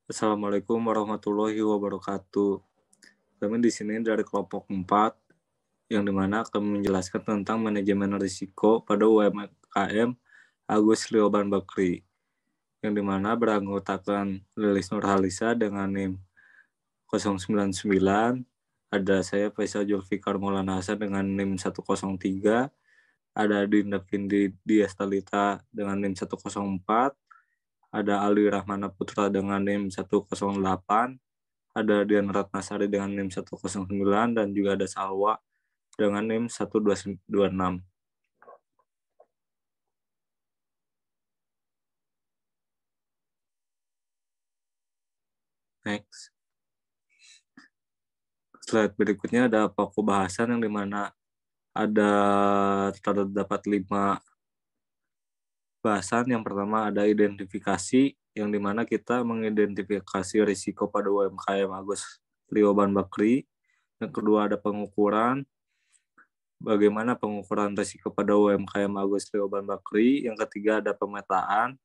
Assalamualaikum warahmatullahi wabarakatuh. Kami di sini dari kelompok 4, yang dimana kami menjelaskan tentang manajemen risiko pada UMKM Agus Lioban Bakri, yang dimana beranggotakan Lilis Nurhalisa dengan NIM 099, ada saya Faisal Julfikar Maulana Hasan dengan NIM 103, ada Dinda Vindi Diestalita dengan NIM 104, ada Ali Rahmana Putra dengan NIM 108, ada Dian Ratnasari dengan NIM 109, dan juga ada Salwa dengan NIM 1226. Next. Slide berikutnya ada pokok bahasan yang dimana ada terdapat 5 bahasan. Yang pertama ada identifikasi, yang dimana kita mengidentifikasi risiko pada UMKM Agus Lioban Bakri. Yang kedua ada pengukuran, bagaimana pengukuran risiko pada UMKM Agus Lioban Bakri. Yang ketiga ada pemetaan,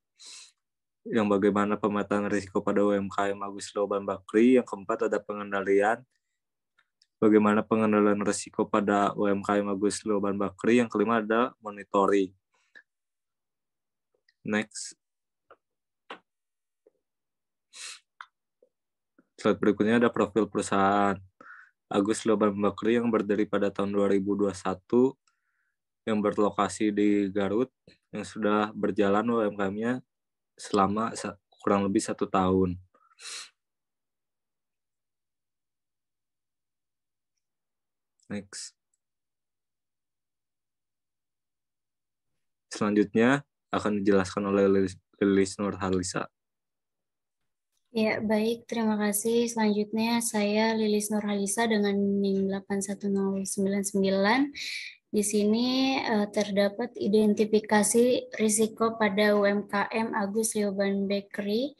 yang bagaimana pemetaan risiko pada UMKM Agus Lioban Bakri. Yang keempat ada pengendalian, bagaimana pengendalian risiko pada UMKM Agus Lioban Bakri. Yang kelima ada monitoring. Next. Slide berikutnya ada profil perusahaan Agus Lioban Bakri yang berdiri pada tahun 2021, yang berlokasi di Garut, yang sudah berjalan UMKM-nya selama kurang lebih 1 tahun. Next. Selanjutnya akan dijelaskan oleh Lilis Nurhalisa. Ya, baik. Terima kasih. Selanjutnya saya Lilis Nurhalisa dengan NIM 81099. Di sini terdapat identifikasi risiko pada UMKM Agus Lioban Bakery.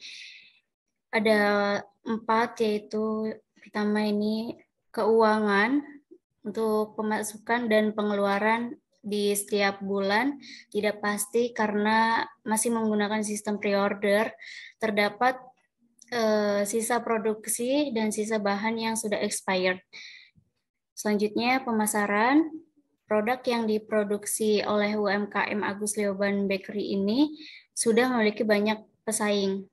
Ada 4, yaitu pertama ini keuangan untuk pemasukan dan pengeluaran di setiap bulan tidak pasti karena masih menggunakan sistem pre-order. Terdapat sisa produksi dan sisa bahan yang sudah expired. Selanjutnya pemasaran. Produk yang diproduksi oleh UMKM Agus Lioban Bakery ini sudah memiliki banyak pesaing.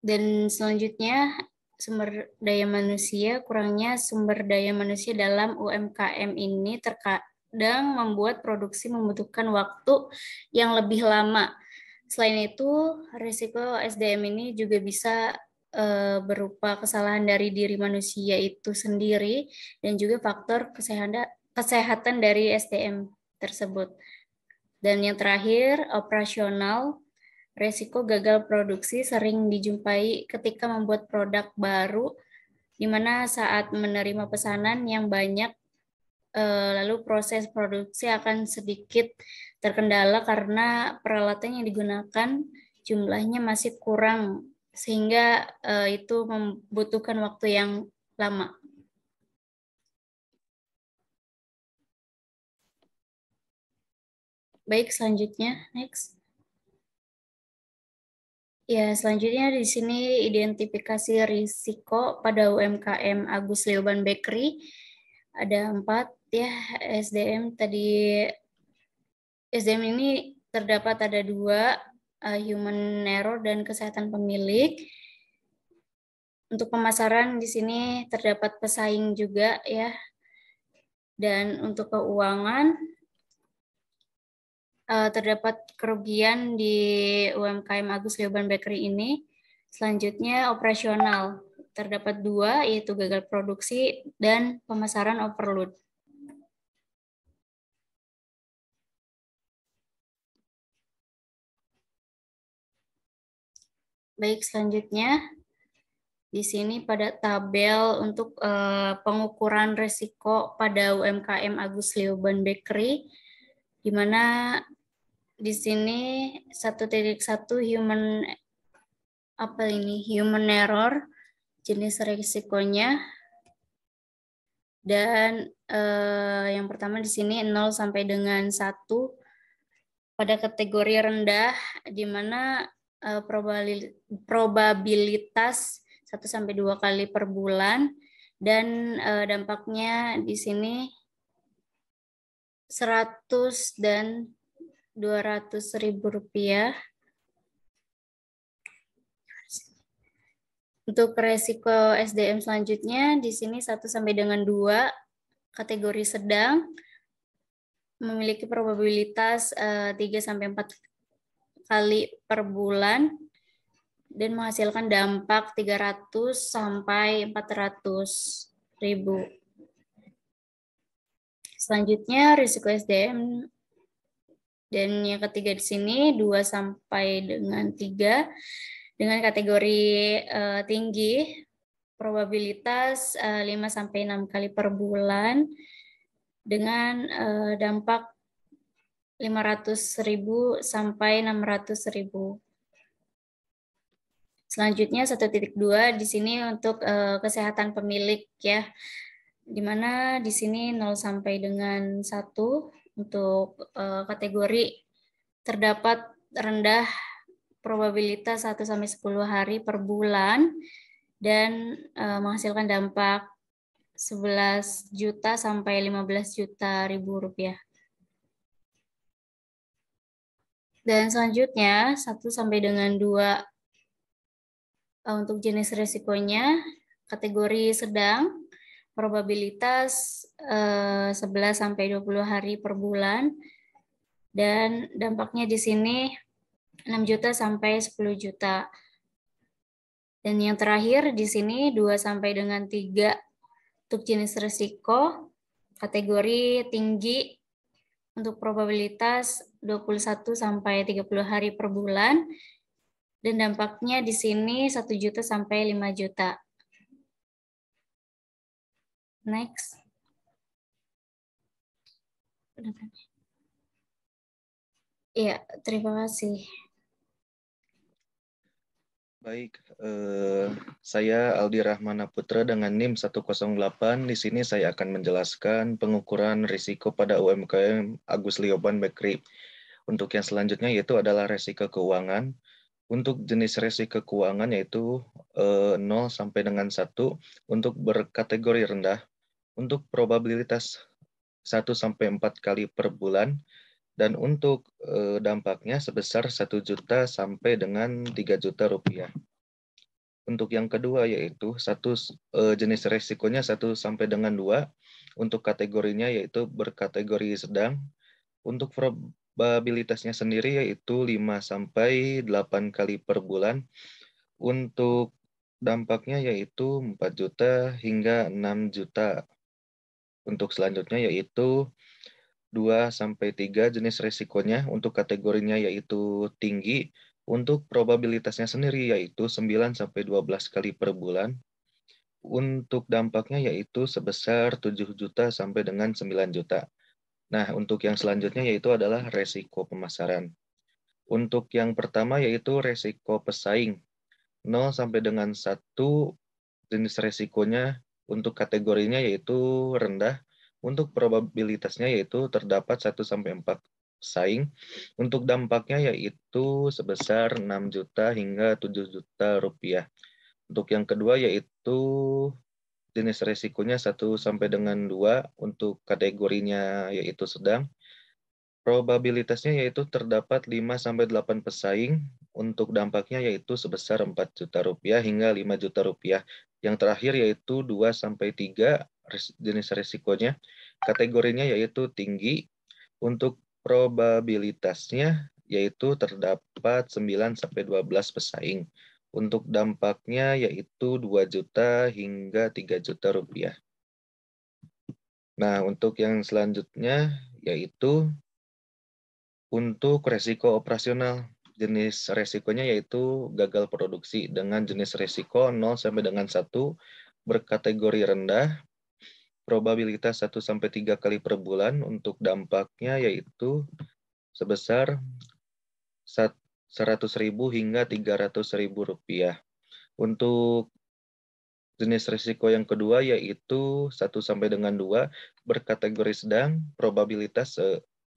Dan selanjutnya sumber daya manusia. Kurangnya sumber daya manusia dalam UMKM ini terkadang membuat produksi membutuhkan waktu yang lebih lama. Selain itu, risiko SDM ini juga bisa berupa kesalahan dari diri manusia itu sendiri dan juga faktor kesehatan dari SDM tersebut. Dan yang terakhir, operasional. Risiko gagal produksi sering dijumpai ketika membuat produk baru, di mana saat menerima pesanan yang banyak, lalu proses produksi akan sedikit terkendala karena peralatan yang digunakan jumlahnya masih kurang, sehingga itu membutuhkan waktu yang lama. Baik, selanjutnya, next. Ya, selanjutnya di sini identifikasi risiko pada UMKM Agus Lioban Bakery. Ada 4 ya, SDM tadi. SDM ini terdapat ada 2, human error dan kesehatan pemilik. Untuk pemasaran di sini terdapat pesaing juga ya. Dan untuk keuangan terdapat kerugian di UMKM Agus Lioban Bakery ini. Selanjutnya operasional. Terdapat 2, yaitu gagal produksi dan pemasaran overload. Baik, selanjutnya di sini pada tabel untuk pengukuran risiko pada UMKM Agus Lioban Bakery, di mana di sini 1.1 human error jenis risikonya, dan yang pertama di sini 0 sampai dengan 1 pada kategori rendah, di mana probabilitas 1-2 kali per bulan, dan dampaknya di sini 100 dan 200.000 rupiah. Untuk resiko SDM selanjutnya di sini 1-2 kategori sedang, memiliki probabilitas 3-4 kali per bulan dan menghasilkan dampak 300-400.000. Selanjutnya risiko SDM, dan yang ketiga di sini 2-3 dengan kategori tinggi, probabilitas 5-6 kali per bulan dengan dampak 500.000 sampai 600.000. Selanjutnya 1.2 di sini untuk kesehatan pemilik ya, di mana di sini 0 sampai dengan 1 untuk kategori terdapat rendah probabilitas 1-10 hari per bulan dan menghasilkan dampak 11 juta sampai 15 juta ribu rupiah. Dan selanjutnya 1-2 untuk jenis risikonya, kategori sedang, probabilitas 11-20 hari per bulan, dan dampaknya di sini 6 juta sampai 10 juta. Dan yang terakhir di sini 2-3 untuk jenis risiko, kategori tinggi untuk probabilitas 21-30 hari per bulan, dan dampaknya di sini 1 juta sampai 5 juta. Next. Iya, terima kasih. Baik, saya Aldi Rahmana Putra dengan NIM 108. Di sini saya akan menjelaskan pengukuran risiko pada UMKM Agus Lioban Bekri. Untuk yang selanjutnya yaitu adalah risiko keuangan. Untuk jenis risiko keuangan yaitu 0 sampai dengan 1 untuk berkategori rendah. Untuk probabilitas 1-4 kali per bulan. Dan untuk dampaknya sebesar 1 juta sampai dengan 3 juta rupiah. Untuk yang kedua yaitu jenis resikonya 1 sampai dengan 2. Untuk kategorinya yaitu berkategori sedang. Untuk probabilitasnya sendiri yaitu 5 sampai 8 kali per bulan. Untuk dampaknya yaitu 4 juta hingga 6 juta. Untuk selanjutnya yaitu 2-3 jenis resikonya, untuk kategorinya yaitu tinggi, untuk probabilitasnya sendiri yaitu 9-12 kali per bulan, untuk dampaknya yaitu sebesar 7 juta sampai dengan 9 juta. Nah, untuk yang selanjutnya yaitu adalah resiko pemasaran. Untuk yang pertama yaitu resiko pesaing, 0 sampai dengan 1 jenis resikonya, untuk kategorinya yaitu rendah, untuk probabilitasnya yaitu terdapat 1-4 pesaing. Untuk dampaknya yaitu sebesar 6 juta hingga 7 juta rupiah. Untuk yang kedua yaitu jenis resikonya 1 sampai dengan 2, untuk kategorinya yaitu sedang. Probabilitasnya yaitu terdapat 5 sampai 8 pesaing. Untuk dampaknya yaitu sebesar 4 juta rupiah hingga 5 juta rupiah. Yang terakhir yaitu 2-3 jenis risikonya. Kategorinya yaitu tinggi. Untuk probabilitasnya yaitu terdapat 9-12 pesaing. Untuk dampaknya yaitu 2 juta hingga 3 juta rupiah. Nah, untuk yang selanjutnya yaitu untuk resiko operasional. Jenis resikonya yaitu gagal produksi dengan jenis resiko 0 sampai dengan 1, berkategori rendah, probabilitas 1-3 kali per bulan. Untuk dampaknya yaitu sebesar 100.000 hingga 300.000 rupiah. Untuk jenis risiko yang kedua yaitu 1 sampai dengan 2, berkategori sedang, probabilitas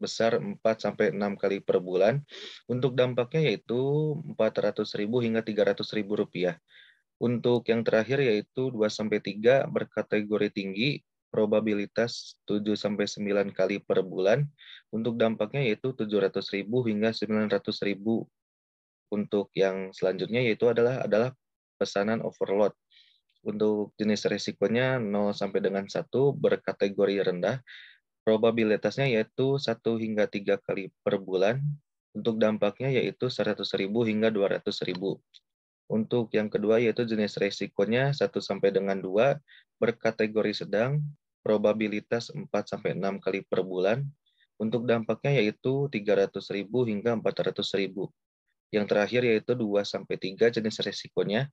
sebesar 4-6 kali per bulan. Untuk dampaknya yaitu 400.000 hingga 300.000 rupiah. Untuk yang terakhir yaitu 2-3 berkategori tinggi, probabilitas 7-9 kali per bulan. Untuk dampaknya yaitu 700.000 hingga 900.000. Untuk yang selanjutnya yaitu adalah pesanan overload. Untuk jenis risikonya 0 sampai dengan 1 berkategori rendah, probabilitasnya yaitu 1 hingga 3 kali per bulan. Untuk dampaknya yaitu 100.000 hingga 200.000. Untuk yang kedua yaitu jenis risikonya 1 sampai dengan 2 berkategori sedang, probabilitas 4 sampai 6 kali per bulan. Untuk dampaknya yaitu 300.000 hingga 400.000. Yang terakhir yaitu 2 sampai 3 jenis risikonya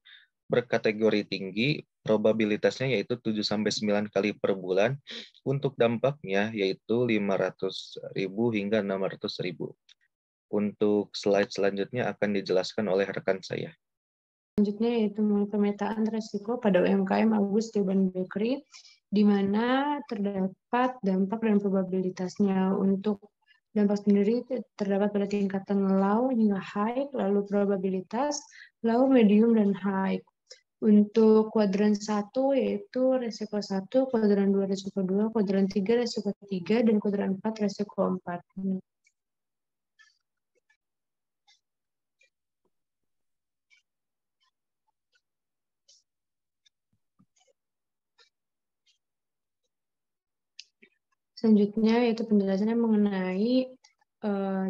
berkategori tinggi, probabilitasnya yaitu 7 sampai 9 kali per bulan. Untuk dampaknya yaitu 500.000 hingga 600.000. Untuk slide selanjutnya akan dijelaskan oleh rekan saya. Selanjutnya yaitu pemetaan risiko pada UMKM Agus Dewan Bakery, di mana terdapat dampak dan probabilitasnya. Untuk dampak sendiri terdapat pada tingkatan low hingga high, lalu probabilitas low, medium, dan high. Untuk kuadran 1 yaitu resiko 1, kuadran 2 resiko 2, kuadran 3 resiko 3, dan kuadran 4 resiko 4. Selanjutnya yaitu penjelasannya mengenai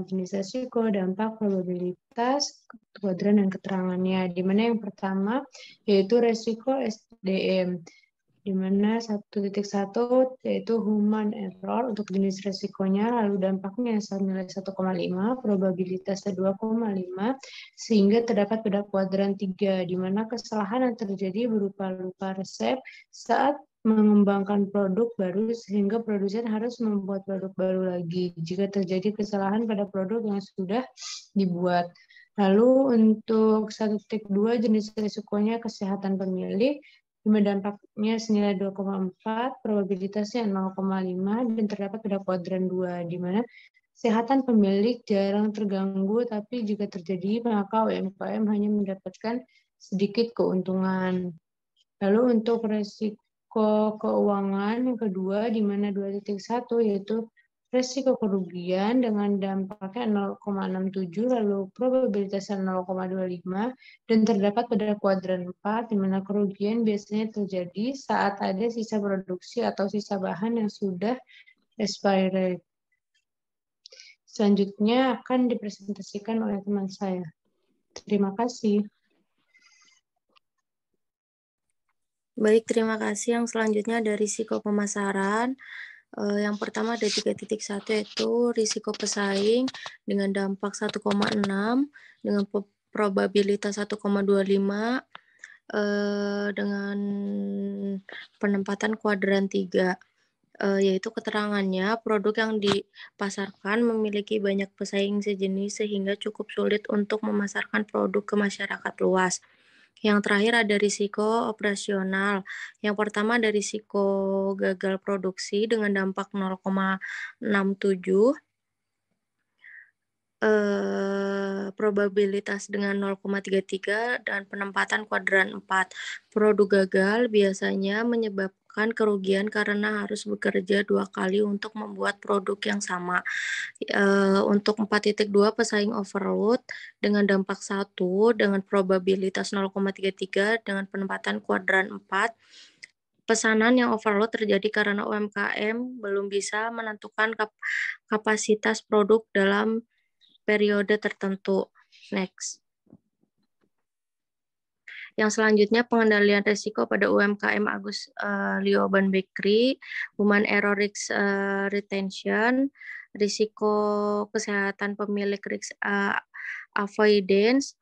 jenis risiko, dampak, probabilitas, kuadran, dan keterangannya. Di mana yang pertama yaitu risiko SDM, di mana 1.1 yaitu human error untuk jenis risikonya, lalu dampaknya senilai 1,5, probabilitasnya 2,5, sehingga terdapat pada kuadran 3, di mana kesalahan yang terjadi berupa lupa resep saat mengembangkan produk baru sehingga produsen harus membuat produk baru lagi jika terjadi kesalahan pada produk yang sudah dibuat. Lalu untuk 1.2 jenis risikonya kesehatan pemilik, dampaknya senilai 2,4, probabilitasnya 0,5, dan terdapat pada kuadran 2, di mana kesehatan pemilik jarang terganggu, tapi jika terjadi maka UMKM hanya mendapatkan sedikit keuntungan. Lalu untuk risiko keuangan yang kedua, di mana 2.1 yaitu risiko kerugian dengan dampaknya 0,67, lalu probabilitasnya 0,25, dan terdapat pada kuadran 4, di mana kerugian biasanya terjadi saat ada sisa produksi atau sisa bahan yang sudah expired. Selanjutnya akan dipresentasikan oleh teman saya. Terima kasih. Baik, terima kasih. Yang selanjutnya ada risiko pemasaran. Yang pertama ada 3.1 yaitu risiko pesaing dengan dampak 1,6 dengan probabilitas 1,25 dengan penempatan kuadran 3. Yaitu keterangannya produk yang dipasarkan memiliki banyak pesaing sejenis sehingga cukup sulit untuk memasarkan produk ke masyarakat luas. Yang terakhir ada risiko operasional. Yang pertama ada risiko gagal produksi dengan dampak 0,67, probabilitas dengan 0,33, dan penempatan kuadran 4. Produk gagal biasanya menyebabkan kerugian karena harus bekerja 2 kali untuk membuat produk yang sama. Untuk 4.2 pesaing overload dengan dampak 1 dengan probabilitas 0,33 dengan penempatan kuadran 4. Pesanan yang overload terjadi karena UMKM belum bisa menentukan kapasitas produk dalam periode tertentu. Next. Yang selanjutnya pengendalian risiko pada UMKM Agus Lioban Bakery, human error risk retention, risiko kesehatan pemilik risk avoidance,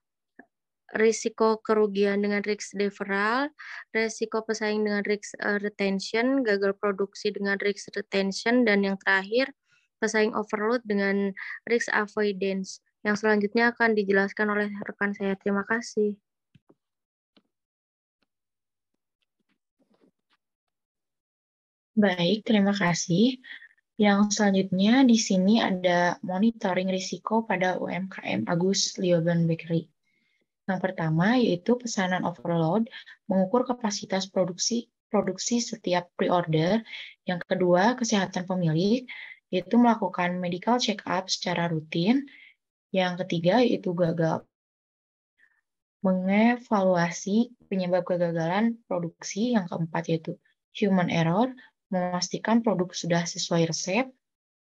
risiko kerugian dengan risk deferral, risiko pesaing dengan risk retention, gagal produksi dengan risk retention, dan yang terakhir pesaing overload dengan risk avoidance. Yang selanjutnya akan dijelaskan oleh rekan saya. Terima kasih. Baik, terima kasih. Yang selanjutnya di sini ada monitoring risiko pada UMKM Agus Lioban Bakery. Yang pertama yaitu pesanan overload, mengukur kapasitas produksi setiap pre-order. Yang kedua, kesehatan pemilik, yaitu melakukan medical check-up secara rutin. Yang ketiga yaitu gagal, mengevaluasi penyebab kegagalan produksi. Yang keempat yaitu human error, memastikan produk sudah sesuai resep.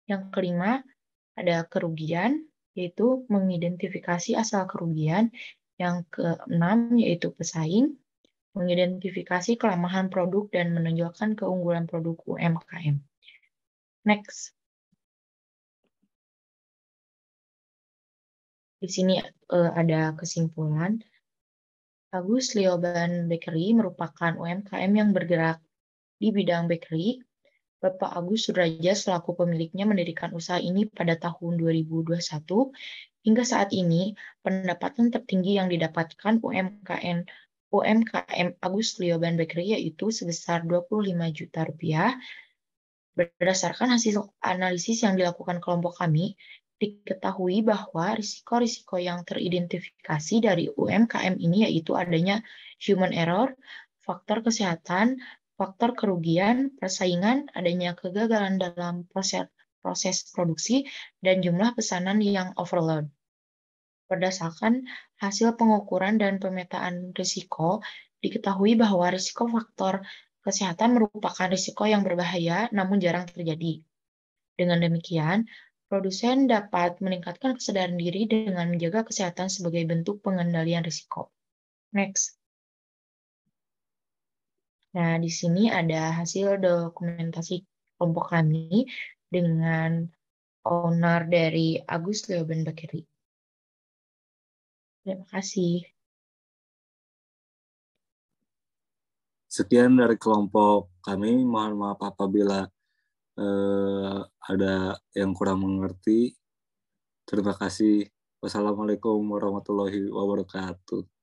Yang kelima, ada kerugian, yaitu mengidentifikasi asal kerugian. Yang keenam, yaitu pesaing, mengidentifikasi kelemahan produk dan menonjolkan keunggulan produk UMKM. Next. Di sini ada kesimpulan. Agus Lioban Bakery merupakan UMKM yang bergerak di bidang bakery. Bapak Agus Sudraja selaku pemiliknya mendirikan usaha ini pada tahun 2021. Hingga saat ini, pendapatan tertinggi yang didapatkan UMKM Agus Lioban Bakery yaitu sebesar Rp25 juta. Berdasarkan hasil analisis yang dilakukan kelompok kami, diketahui bahwa risiko-risiko yang teridentifikasi dari UMKM ini yaitu adanya human error, faktor kesehatan, faktor kerugian, persaingan, adanya kegagalan dalam proses produksi, dan jumlah pesanan yang overload. Berdasarkan hasil pengukuran dan pemetaan risiko, diketahui bahwa risiko faktor kesehatan merupakan risiko yang berbahaya namun jarang terjadi. Dengan demikian, produsen dapat meningkatkan kesadaran diri dengan menjaga kesehatan sebagai bentuk pengendalian risiko. Next. Nah, di sini ada hasil dokumentasi kelompok kami dengan owner dari Agus Lioban Bakery. Terima kasih. Sekian dari kelompok kami. Mohon maaf apabila ada yang kurang mengerti. Terima kasih. Wassalamualaikum warahmatullahi wabarakatuh.